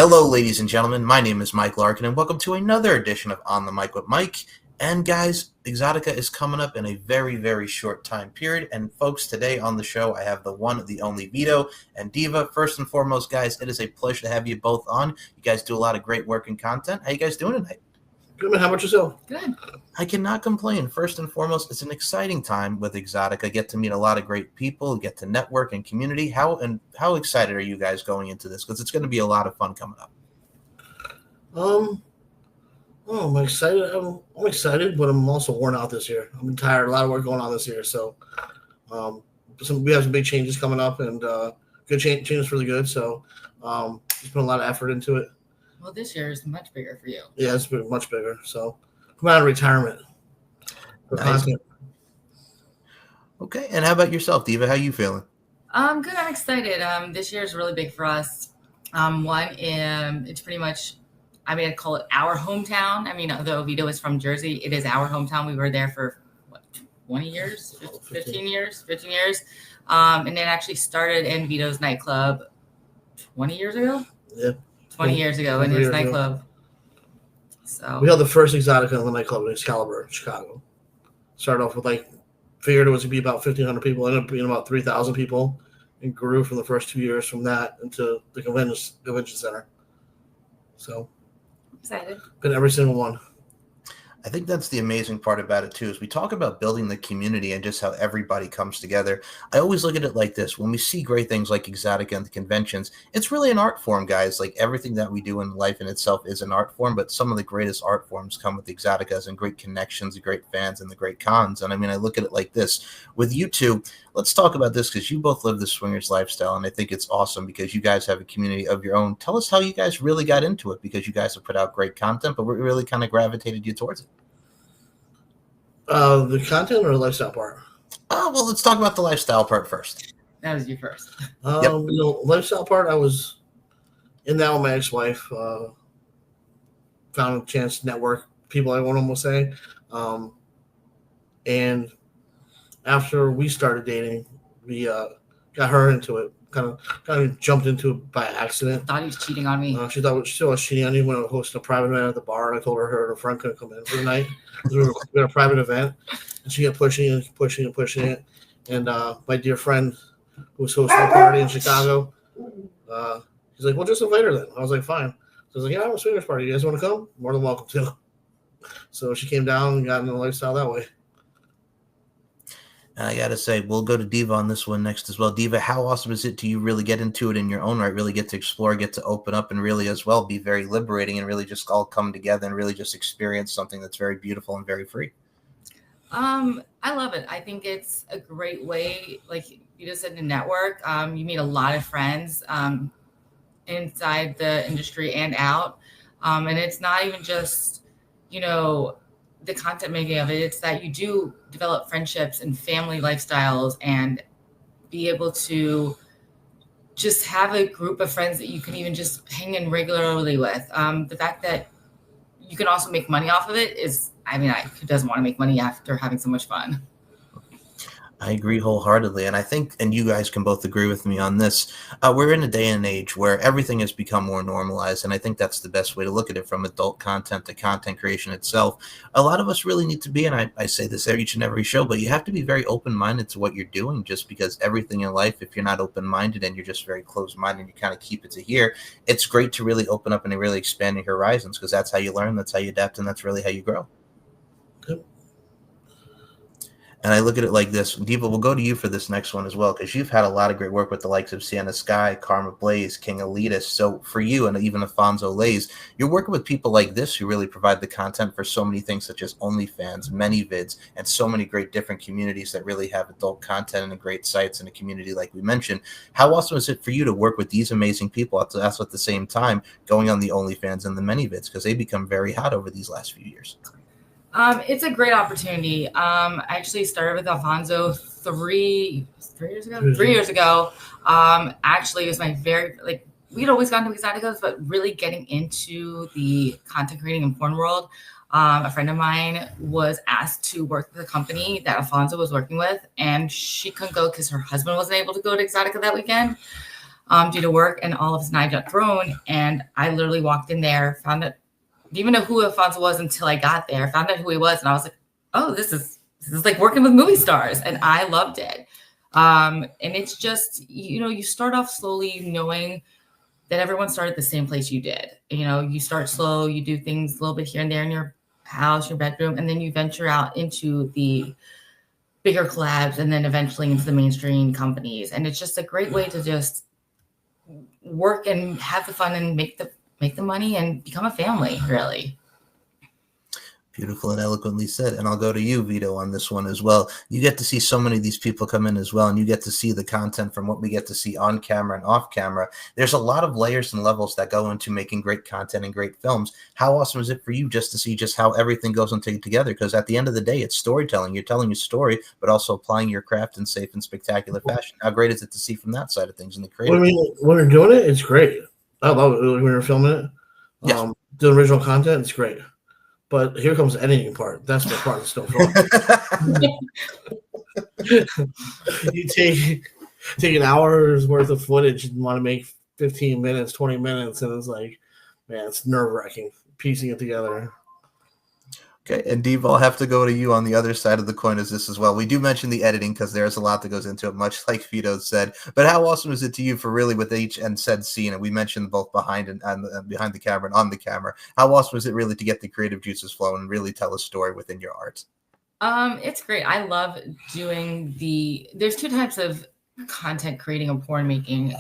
Hello, ladies and gentlemen. My name is Mike Larkin, and welcome to another edition of On the Mic with Mike. And guys, Exotica is coming up in a very, very short time period. And folks, today on the show, I have the one, the only Vito and Diva. First and foremost, guys, it is a pleasure to have you both on. You guys do a lot of great work and content. How you guys doing tonight? Good, man. How about yourself? Good. I cannot complain. First and foremost, it's an exciting time with Exotica. Get to meet a lot of great people, get to network and community. How excited are you guys going into this? Because it's going to be a lot of fun coming up. I'm excited. I'm excited, but I'm also worn out this year. I'm tired. A lot of work going on this year, so we have some big changes coming up, and good changes really good. So just put a lot of effort into it. Well, this year is much bigger for you. Yeah, it's been much bigger. So come out of retirement. Nice. Okay, and how about yourself, Diva? How you feeling? Good. I'm excited. This year is really big for us. It's pretty much, I'd call it our hometown. Although Vito is from Jersey, it is our hometown. We were there for 20 years, 15 years. And it actually started in Vito's nightclub 20 years ago. Yeah. 20 years ago in his nightclub. So we held the first Exotica in the nightclub in Excalibur in Chicago. Started off with figured it was going to be about 1,500 people, ended up being about 3,000 people, and grew from the first 2 years from that into the convention center. So excited. Been every single one. I think that's the amazing part about it, too, is we talk about building the community and just how everybody comes together. I always look at it like this. When we see great things like Exotica and the conventions, it's really an art form, guys. Like everything that we do in life in itself is an art form, but some of the greatest art forms come with Exoticas and great connections, the great fans, and the great cons. And I look at it like this. With you two, let's talk about this because you both live the swingers lifestyle, and I think it's awesome because you guys have a community of your own. Tell us how you guys really got into it, because you guys have put out great content, but we really kind of gravitated you towards it. The content or the lifestyle part? Well, let's talk about the lifestyle part first. That was you first. Yep. Lifestyle part, I was in that with my ex-wife. Found a chance to network people, I want to almost say. And after we started dating, we got her into it. Kind of jumped into it by accident. Thought he was cheating on me. She thought she was cheating on me when I was hosting a private event at the bar. And I told her and her friend couldn't come in for the night. We were at a private event, and she kept pushing it. And my dear friend who was hosting a party in Chicago, he's like, "Well, just invite her then." I was like, "Fine." So I was like, "Yeah, I have a swingers party. You guys want to come? More than welcome to." So she came down and got into the lifestyle that way. And I got to say, we'll go to Diva on this one next as well. Diva, how awesome is it to you really get into it in your own right, really get to explore, get to open up, and really as well be very liberating and really just all come together and really just experience something that's very beautiful and very free? I love it. I think it's a great way, like you just said, to network. You meet a lot of friends inside the industry and out. And it's not even just, the content making of it. It's that you do develop friendships and family lifestyles and be able to just have a group of friends that you can even just hang in regularly with. The fact that you can also make money off of it is, who doesn't want to make money after having so much fun? I agree wholeheartedly. And I think, and you guys can both agree with me on this, we're in a day and age where everything has become more normalized. And I think that's the best way to look at it, from adult content to content creation itself. A lot of us really need to be, and I say this each and every show, but you have to be very open-minded to what you're doing, just because everything in life, if you're not open-minded and you're just very closed-minded and you kind of keep it to here, it's great to really open up and really expand your horizons, because that's how you learn, that's how you adapt, and that's really how you grow. And I look at it like this. Diva, we'll go to you for this next one as well, because you've had a lot of great work with the likes of Sienna Sky, Karma Blaze, King Elitis. So for you, and even Afonso Lays, you're working with people like this who really provide the content for so many things, such as OnlyFans, ManyVids, and so many great different communities that really have adult content and great sites in a community like we mentioned. How awesome is it for you to work with these amazing people, also at the same time going on the OnlyFans and the ManyVids, because they become very hot over these last few years? It's a great opportunity. I actually started with Alfonso 3 years ago. 3 years ago. Actually, it was my we'd always gone to Exoticas, but really getting into the content creating and porn world. A friend of mine was asked to work with a company that Alfonso was working with, and she couldn't go because her husband wasn't able to go to Exotica that weekend. due to work, and all of a sudden I got thrown, and I literally walked in there, found out, didn't even know who Alfonso was until I got there, found out who he was, and I was like, oh, this is like working with movie stars, and I loved it. And it's just, you start off slowly knowing that everyone started the same place you did. You start slow, you do things a little bit here and there in your house, your bedroom, and then you venture out into the bigger collabs and then eventually into the mainstream companies. And it's just a great way to just work and have the fun and make the money and become a family, really. Beautiful and eloquently said. And I'll go to you, Vito, on this one as well. You get to see so many of these people come in as well, and you get to see the content from what we get to see on camera and off camera. There's a lot of layers and levels that go into making great content and great films. How awesome is it for you just to see just how everything goes into together? Because at the end of the day, it's storytelling. You're telling your story, but also applying your craft in safe and spectacular fashion. How great is it to see from that side of things in the creative? When we're doing it, it's great. I love it when we're filming it. Yes. The original content, it's great. But here comes the editing part. That's the part that's still fun. You take an hour's worth of footage and want to make 15 minutes, 20 minutes, and it's like, man, it's nerve-wracking piecing it together. Okay, and Diva, I'll have to go to you on the other side of the coin as this as well. We do mention the editing because there's a lot that goes into it, much like Vito said. But how awesome is it to you for really with each and said scene? And we mentioned both behind and behind the camera and on the camera. How awesome is it really to get the creative juices flowing and really tell a story within your art? It's great. I love doing there's two types of content creating and porn making.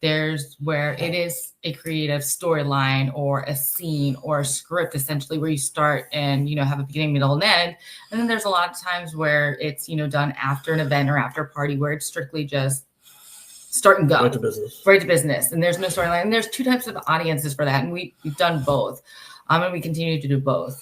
There's where it is a creative storyline or a scene or a script, essentially, where you start and, have a beginning, middle, and end. And then there's a lot of times where it's, done after an event or after a party where it's strictly just start and go. Right to business. Right to business. And there's no storyline. And there's two types of audiences for that. And we've done both. And we continue to do both.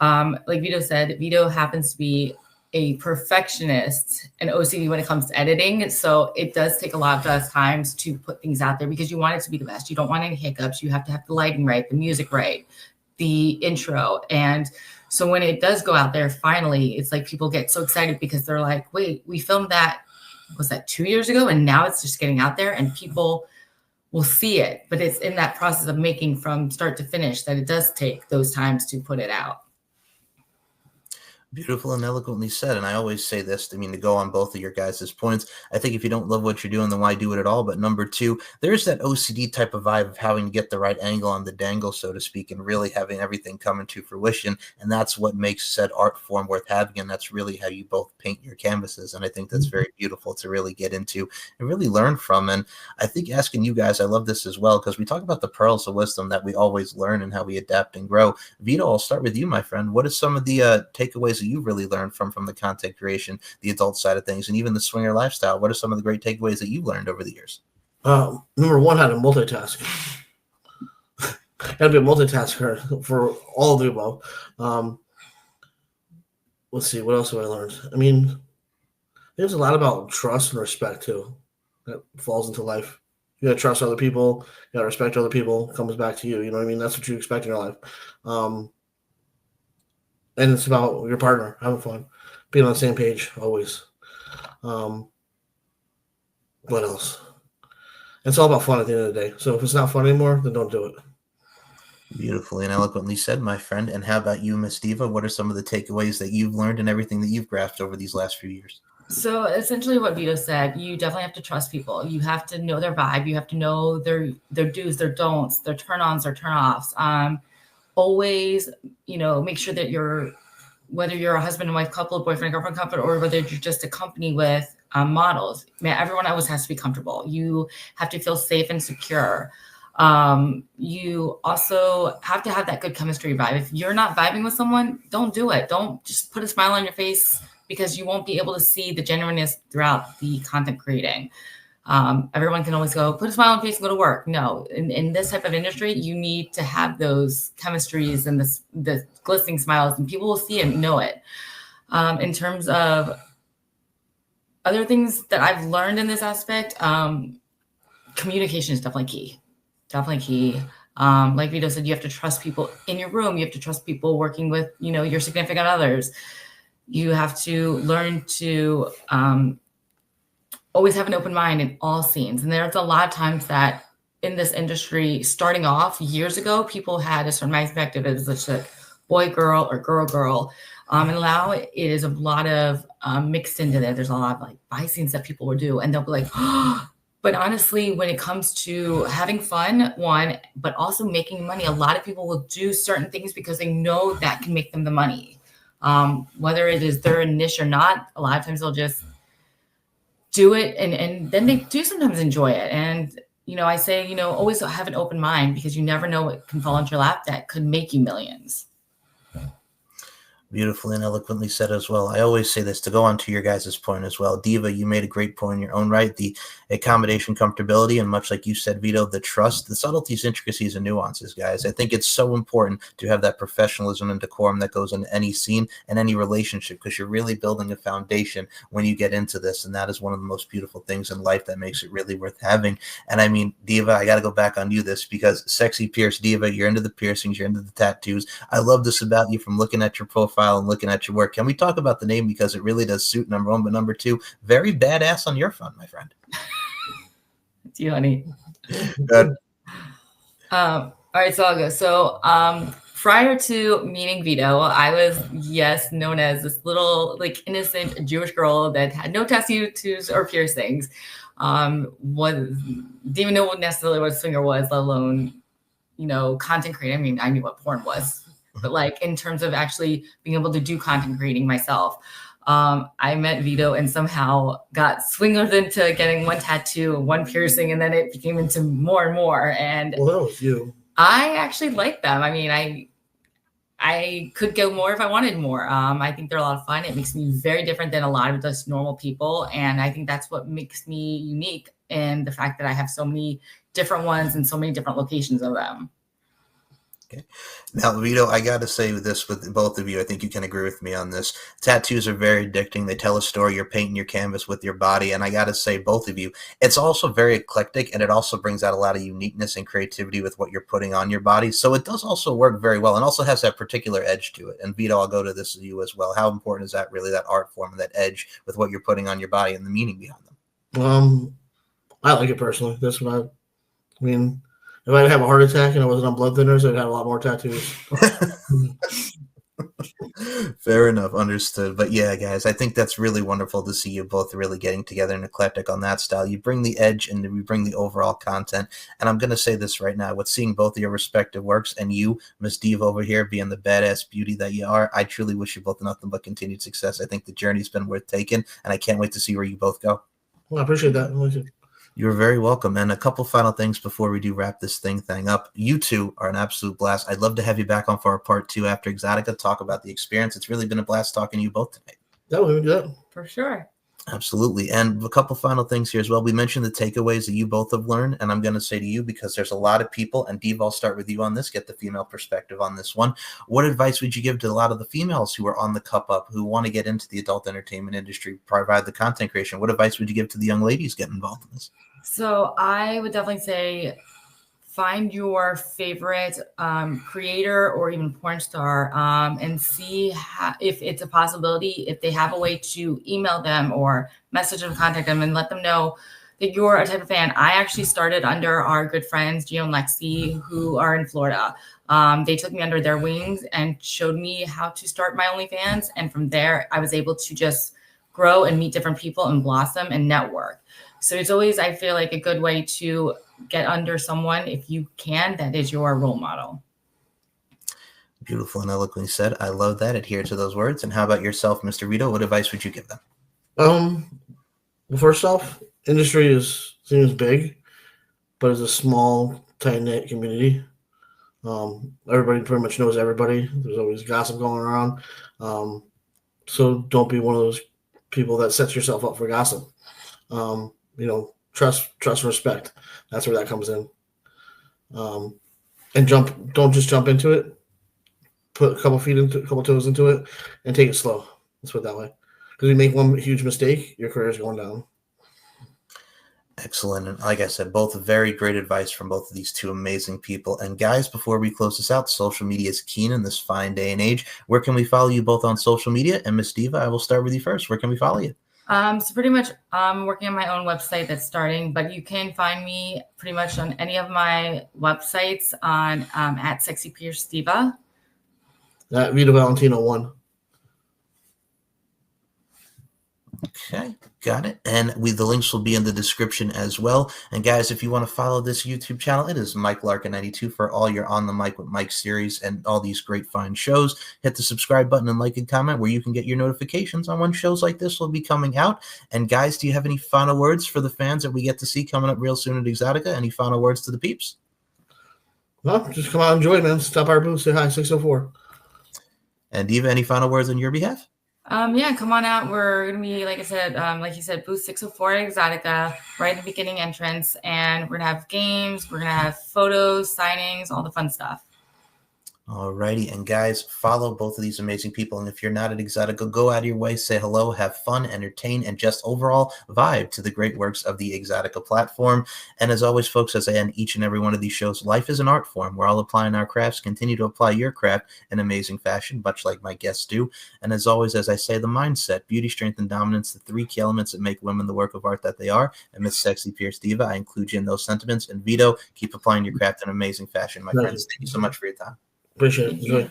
Like Vito said, Vito happens to be a perfectionist and OCD when it comes to editing. So it does take a lot of us times to put things out there because you want it to be the best. You don't want any hiccups. You have to have the lighting right, the music right, the intro. And so when it does go out there, finally, it's like people get so excited because they're like, wait, we filmed that, was that 2 years ago? And now it's just getting out there and people will see it. But it's in that process of making from start to finish that it does take those times to put it out. Beautiful and eloquently said. And I always say this, to go on both of your guys' points. I think if you don't love what you're doing, then why do it at all? But number two, there's that OCD type of vibe of having to get the right angle on the dangle, so to speak, and really having everything come into fruition. And that's what makes said art form worth having. And that's really how you both paint your canvases. And I think that's very beautiful to really get into and really learn from. And I think asking you guys, I love this as well, because we talk about the pearls of wisdom that we always learn and how we adapt and grow. Vito, I'll start with you, my friend. What are some of the takeaways that you really learned from the content creation, the adult side of things, and even the swinger lifestyle? What are some of the great takeaways that you've learned over the years? Number one, how to multitask. Gotta be a multitasker for all of the above. Let's see, what else have I learned? There's a lot about trust and respect too that falls into life. You gotta trust other people, you gotta respect other people, comes back to you. You know what I mean? That's what you expect in your life. And it's about your partner, having fun, being on the same page always. What else? It's all about fun at the end of the day. So if it's not fun anymore, then don't do it. Beautifully and eloquently said, my friend. And how about you, Miss Diva? What are some of the takeaways that you've learned and everything that you've grasped over these last few years? So essentially what Vito said, you definitely have to trust people. You have to know their vibe. You have to know their do's, their don'ts, their turn-ons, their turn-offs. Always, make sure that whether you're a husband and wife couple, boyfriend, girlfriend couple, or whether you're just a company with models, everyone always has to be comfortable. You have to feel safe and secure. You also have to have that good chemistry vibe. If you're not vibing with someone, don't do it. Don't just put a smile on your face because you won't be able to see the genuineness throughout the content creating. Everyone can always go put a smile on your face and go to work. No, in this type of industry, you need to have those chemistries and the glistening smiles, and people will see and know it. In terms of other things that I've learned in this aspect, communication is definitely key. Definitely key. Like Vito said, you have to trust people in your room. You have to trust people working with, your significant others. You have to learn to always have an open mind in all scenes. And there's a lot of times that in this industry, starting off years ago, people had a certain perspective as just like boy, girl, or girl, girl. And now it is a lot of mixed into there. There's a lot of like bi scenes that people will do, and they'll be like, oh. But honestly, when it comes to having fun, one, but also making money, a lot of people will do certain things because they know that can make them the money. Whether it is their niche or not, a lot of times they'll just do it, and then they do sometimes enjoy it. And I say, always have an open mind, because you never know what can fall into your lap that could make you millions. Beautifully and eloquently said as well. I always say this to go on to your guys' point as well. Diva, you made a great point in your own right. The accommodation, comfortability, and much like you said, Vito, the trust, the subtleties, intricacies, and nuances, guys. I think it's so important to have that professionalism and decorum that goes into any scene and any relationship, because you're really building a foundation when you get into this. And that is one of the most beautiful things in life that makes it really worth having. And I mean, Diva, I got to go back on you this, because Sexy Pierce Diva, you're into the piercings, you're into the tattoos. I love this about you from looking at your profile and looking at your work. Can we talk about the name, because it really does suit, number one, but number two, very badass on your front, my friend. It's you, honey. Good. All right, so I'll go. So prior to meeting Vito, I was, yes, known as this little like innocent Jewish girl that had no tattoos or piercings. Didn't even know necessarily what a swinger was, let alone content creating. I mean, I knew what porn was. But like in terms of actually being able to do content creating myself, I met Vito and somehow got swindled into getting one tattoo, one piercing, and then it became into more and more. And well, that was you. I actually like them. I mean, I could go more if I wanted more. I think they're a lot of fun. It makes me very different than a lot of just normal people. And I think that's what makes me unique, in the fact that I have so many different ones and so many different locations of them. Okay. Now, Vito, I got to say this with both of you. I think you can agree with me on this. Tattoos are very addicting. They tell a story. You're painting your canvas with your body. And I got to say, both of you, it's also very eclectic, and it also brings out a lot of uniqueness and creativity with what you're putting on your body. So it does also work very well, and also has that particular edge to it. And Vito, I'll go to this with you as well. How important is that, really, that art form and that edge with what you're putting on your body and the meaning behind them? I like it personally. That's what I mean. If I have a heart attack and I wasn't on blood thinners, I'd have a lot more tattoos. Fair enough. Understood. But yeah, guys, I think that's really wonderful to see you both really getting together and eclectic on that style. You bring the edge and we bring the overall content. And I'm going to say this right now, with seeing both of your respective works, and you, Miss Diva, over here being the badass beauty that you are, I truly wish you both nothing but continued success. I think the journey's been worth taking, and I can't wait to see where you both go. Well, I appreciate that. You're very welcome. And a couple final things before we do wrap this thing up. You two are an absolute blast. I'd love to have you back on for our part 2 after Exotica, talk about the experience. It's really been a blast talking to you both tonight. That would be good. For sure. Absolutely. And a couple final things here as well. We mentioned the takeaways that you both have learned, and I'm going to say to you, because there's a lot of people, and Diva, I'll start with you on this, get the female perspective on this one. What advice would you give to a lot of the females who are on the cup up, who want to get into the adult entertainment industry, provide the content creation? What advice would you give to the young ladies getting involved in this? So I would definitely say find your favorite creator or even porn star and see if it's a possibility, if they have a way to email them or message them, contact them, and let them know that you're a type of fan. I actually started under our good friends, Gio and Lexi, who are in Florida. They took me under their wings and showed me how to start my OnlyFans. And from there, I was able to just grow and meet different people and blossom and network. So it's always, I feel like, a good way to get under someone, if you can, that is your role model. Beautiful and eloquently said. I love that. Adhere to those words. And how about yourself, Mr. Vito? What advice would you give them? Well, first off, industry seems big, but it's a small, tight-knit community. Everybody pretty much knows everybody. There's always gossip going around. So don't be one of those people that sets yourself up for gossip. Trust and respect. That's where that comes in. And don't just jump into it. Put a couple toes into it and take it slow. Let's put it that way. Because you make one huge mistake, your career is going down. Excellent. And like I said, both very great advice from both of these two amazing people. And guys, before we close this out, social media is keen in this fine day and age. Where can we follow you both on social media? And Miss Diva, I will start with you first. Where can we follow you? So pretty much I'm working on my own website that's starting, but you can find me pretty much on any of my websites on at Sexy Pierce Diva. That Vito Valentino 1. Okay, got it. And the links will be in the description as well. And guys, if you want to follow this YouTube channel, it is Mike Larkin 92 for all your On the Mic with Mike series and all these great fine shows. Hit the subscribe button and like and comment where you can get your notifications on when shows like this will be coming out. And guys, do you have any final words for the fans that we get to see coming up real soon at Exotica? Any final words to the peeps? Well, just come out and enjoy, man. Stop our booth, say hi, 604. And Diva, any final words on your behalf? Yeah, come on out. We're gonna be, like I said, like you said, booth 604 at Exotica, right in the beginning entrance, and we're gonna have games, we're gonna have photos, signings, all the fun stuff. Alrighty, and guys, follow both of these amazing people. And if you're not at Exotica, go out of your way, say hello, have fun, entertain, and just overall vibe to the great works of the Exotica platform. And as always, folks, as I end each and every one of these shows, life is an art form. We're all applying our crafts. Continue to apply your craft in amazing fashion, much like my guests do. And as always, as I say, the mindset, beauty, strength, and dominance, the three key elements that make women the work of art that they are. And Miss Sexy Pierce Diva, I include you in those sentiments. And Vito, keep applying your craft in amazing fashion, my friends. Thank you so much for your time. Appreciate it. Enjoy.